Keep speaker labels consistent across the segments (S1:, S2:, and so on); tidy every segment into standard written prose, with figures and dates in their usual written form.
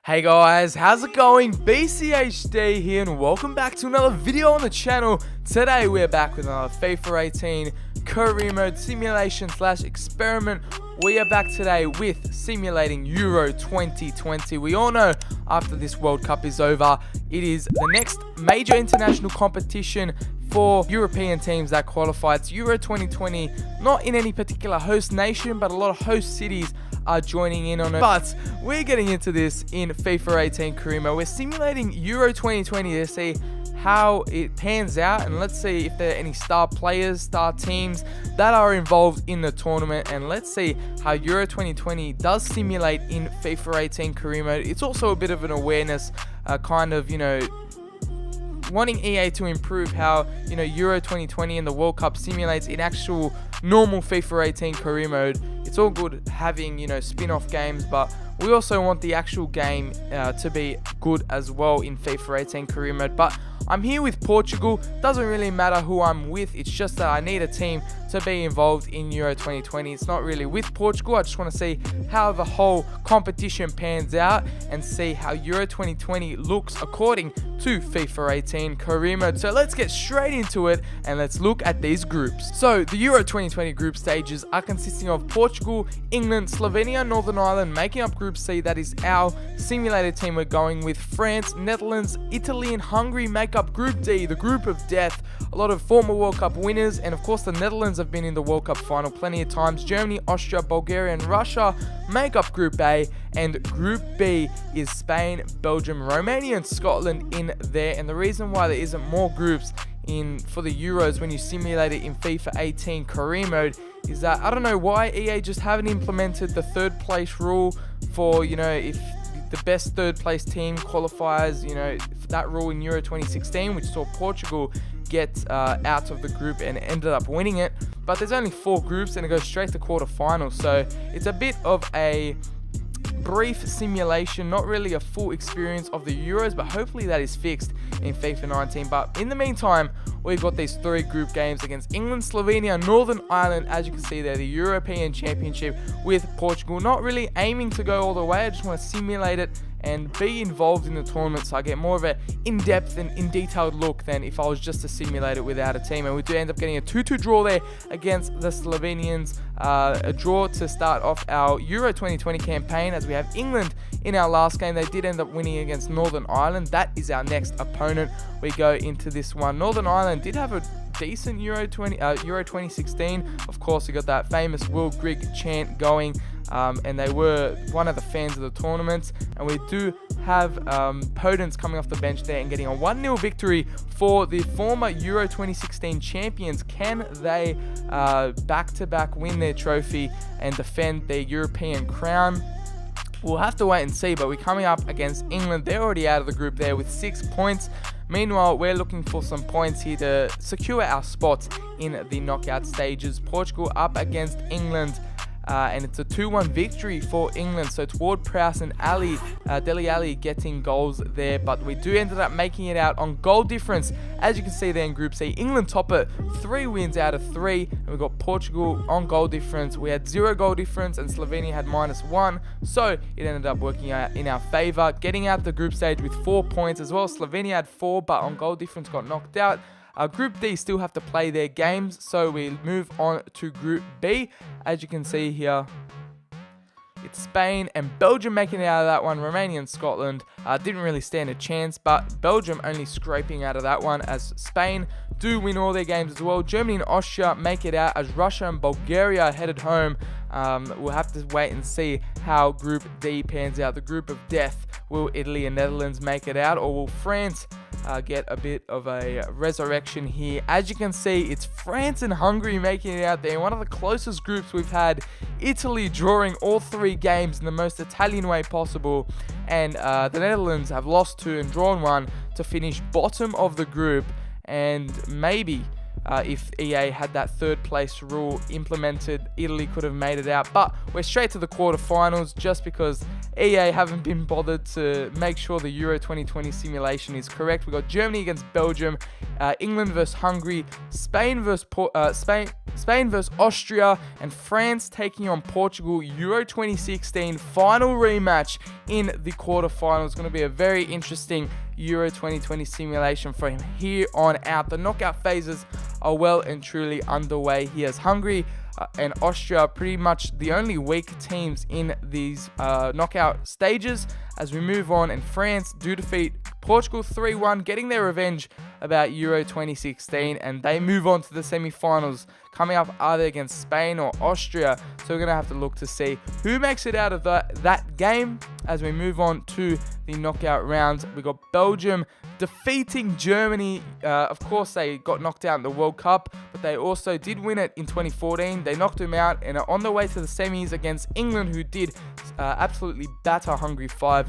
S1: Hey guys, how's it going? BCHD here and welcome back to another video on the channel. Today we're back with another FIFA 18 career mode simulation / experiment. We are back today with simulating Euro 2020. We all know after this World Cup is over, it is the next major international competition for European teams that qualify. It's Euro 2020, not in any particular host nation, but a lot of host cities are joining in on it. But we're getting into this in FIFA 18 career mode. We're simulating Euro 2020 to see how it pans out, and let's see if there are any star players, star teams that are involved in the tournament, and let's see how Euro 2020 does simulate in FIFA 18 career mode. It's also a bit of an awareness, wanting EA to improve how Euro 2020 and the World Cup simulates in actual normal FIFA 18 career mode. It's all good having spin-off games, but we also want the actual game to be good as well in FIFA 18 career mode. But I'm here with Portugal. Doesn't really matter who I'm with, it's just that I need a team to be involved in Euro 2020. It's not really with Portugal. I just want to see how the whole competition pans out and see how Euro 2020 looks according to FIFA 18 career mode. So let's get straight into it and let's look at these groups. So the Euro 2020 group stages are consisting of Portugal, England, Slovenia, Northern Ireland making up Group C. That is our simulated team we're going with. France, Netherlands, Italy and Hungary make up Group D, the group of death. A lot of former World Cup winners, and of course the Netherlands have been in the World Cup final plenty of times. Germany, Austria, Bulgaria and Russia make up Group A, and Group B is Spain, Belgium, Romania and Scotland in there. And the reason why there isn't more groups for the Euros when you simulate it in FIFA 18 career mode is that I don't know why EA just haven't implemented the third place rule for if the best third place team qualifies, that rule in Euro 2016, which saw Portugal get out of the group and ended up winning it. But there's only 4 groups and it goes straight to quarterfinals, so it's a bit of a brief simulation, not really a full experience of the Euros, but hopefully that is fixed in FIFA 19. But in the meantime, we've got these 3 group games against England, Slovenia, Northern Ireland. As you can see there, the European Championship with Portugal. Not really aiming to go all the way, I just want to simulate it and be involved in the tournament so I get more of an in-depth and in-detailed look than if I was just to simulate it without a team. And we do end up getting a 2-2 draw there against the Slovenians. A draw to start off our Euro 2020 campaign, as we have England in our last game. They did end up winning against Northern Ireland. That is our next opponent we go into this one. Northern Ireland did have a decent Euro 2016. Of course, we got that famous Will Grigg chant going, and they were one of the fans of the tournament. And we do have Podence coming off the bench there and getting a 1-0 victory for the former Euro 2016 champions. Can they back-to-back win their trophy and defend their European crown? We'll have to wait and see, but we're coming up against England. They're already out of the group there with 6 points. Meanwhile, we're looking for some points here to secure our spots in the knockout stages. Portugal up against England, and it's a 2-1 victory for England. So it's Ward-Prowse and Dele Alli getting goals there, but we do ended up making it out on goal difference. As you can see there in Group C, England top it, 3 wins out of 3, and we got Portugal on goal difference. We had 0 goal difference and Slovenia had -1, so it ended up working out in our favour, getting out the group stage with 4 points as well. Slovenia had 4, but on goal difference got knocked out. Group D still have to play their games, so we move on to Group B. As you can see here, it's Spain and Belgium making it out of that one. Romania and Scotland didn't really stand a chance, but Belgium only scraping out of that one, as Spain do win all their games as well. Germany and Austria make it out, as Russia and Bulgaria headed home. We'll have to wait and see how Group D pans out. The group of death, will Italy and Netherlands make it out, or will France get a bit of a resurrection here? As you can see, it's France and Hungary making it out there in one of the closest groups we've had. Italy drawing all 3 games in the most Italian way possible, and the Netherlands have lost 2 and drawn 1 to finish bottom of the group. And maybe if EA had that third place rule implemented, Italy could have made it out. But we're straight to the quarterfinals just because EA haven't been bothered to make sure the Euro 2020 simulation is correct. We got Germany against Belgium, England versus Hungary, Spain versus Spain versus Austria, and France taking on Portugal. Euro 2016 final rematch in the quarterfinals. It's going to be a very interesting Euro 2020 simulation for him here on out. The knockout phases are well and truly underway. He has Hungary and Austria are pretty much the only weak teams in these knockout stages. As we move on, and France do defeat Portugal 3-1, getting their revenge about Euro 2016, and they move on to the semi-finals, coming up either against Spain or Austria. So we're going to have to look to see who makes it out of that game. As we move on to the knockout rounds, we got Belgium defeating Germany. Of course, they got knocked out in the World Cup, but they also did win it in 2014. They knocked them out and are on the way to the semis against England, who did absolutely batter Hungary 5-0.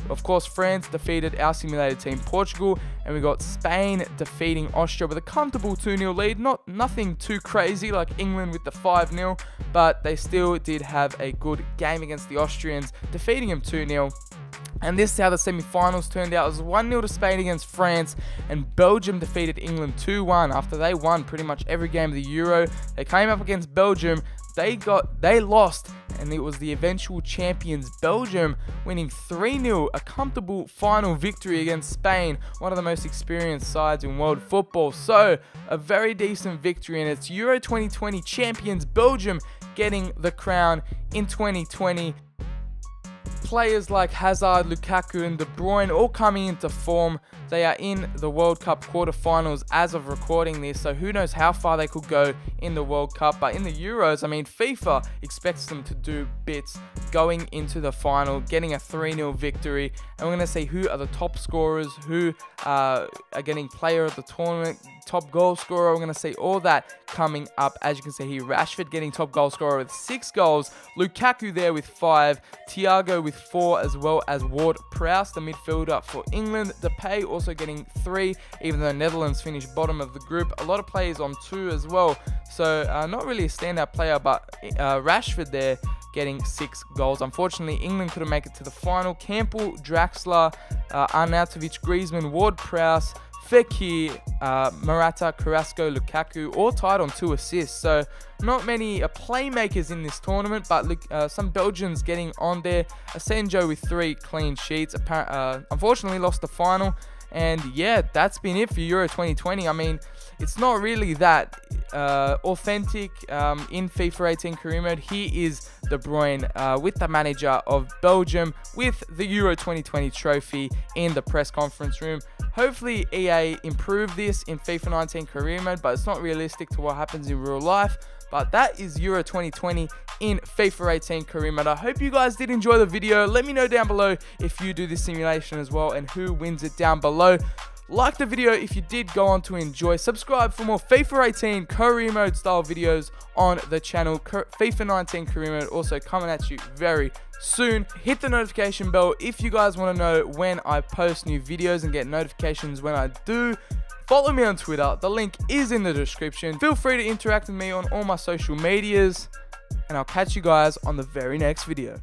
S1: Of course, France defeated our simulated team Portugal, and we got Spain defeating Austria with a comfortable 2-0 lead. Nothing too crazy like England with the 5-0, but they still did have a good game against the Austrians, defeating them 2-0. And this is how the semi-finals turned out. It was 1-0 to Spain against France, and Belgium defeated England 2-1 after they won pretty much every game of the Euro. They came up against Belgium. They lost, and it was the eventual champions Belgium winning 3-0, a comfortable final victory against Spain, one of the most experienced sides in world football. So a very decent victory, and it's Euro 2020 champions Belgium getting the crown in 2020. Players like Hazard, Lukaku, and De Bruyne all coming into form. They are in the World Cup quarterfinals as of recording this, so who knows how far they could go in the World Cup. But in the Euros, I mean, FIFA expects them to do bits going into the final, getting a 3-0 victory. And we're going to see who are the top scorers, who are getting player of the tournament, top goal scorer. We're going to see all that coming up. As you can see here, Rashford getting top goal scorer with 6 goals, Lukaku there with 5, Thiago with 4, as well as Ward-Prowse, the midfielder for England. Depay also getting 3, even though Netherlands finished bottom of the group. A lot of players on 2 as well, so not really a standout player, but Rashford there getting 6 goals. Unfortunately, England couldn't make it to the final. Campbell, Draxler, Arnautovic, Griezmann, Ward-Prowse, Fekir, Morata, Carrasco, Lukaku, all tied on 2 assists. So not many playmakers in this tournament, but some Belgians getting on there. Asenjo with 3 clean sheets. Unfortunately lost the final. And yeah, that's been it for Euro 2020. I mean, it's not really that authentic in FIFA 18 career mode. He is De Bruyne with the manager of Belgium with the Euro 2020 trophy in the press conference room. Hopefully EA improve this in FIFA 19 career mode, but it's not realistic to what happens in real life. But that is Euro 2020 in FIFA 18 career mode. I hope you guys did enjoy the video. Let me know down below if you do this simulation as well and who wins it down below. Like the video if you did go on to enjoy. Subscribe for more FIFA 18 career mode style videos on the channel. FIFA 19 career mode also coming at you very soon. Hit the notification bell if you guys want to know when I post new videos and get notifications when I do. Follow me on Twitter. The link is in the description. Feel free to interact with me on all my social medias, and I'll catch you guys on the very next video.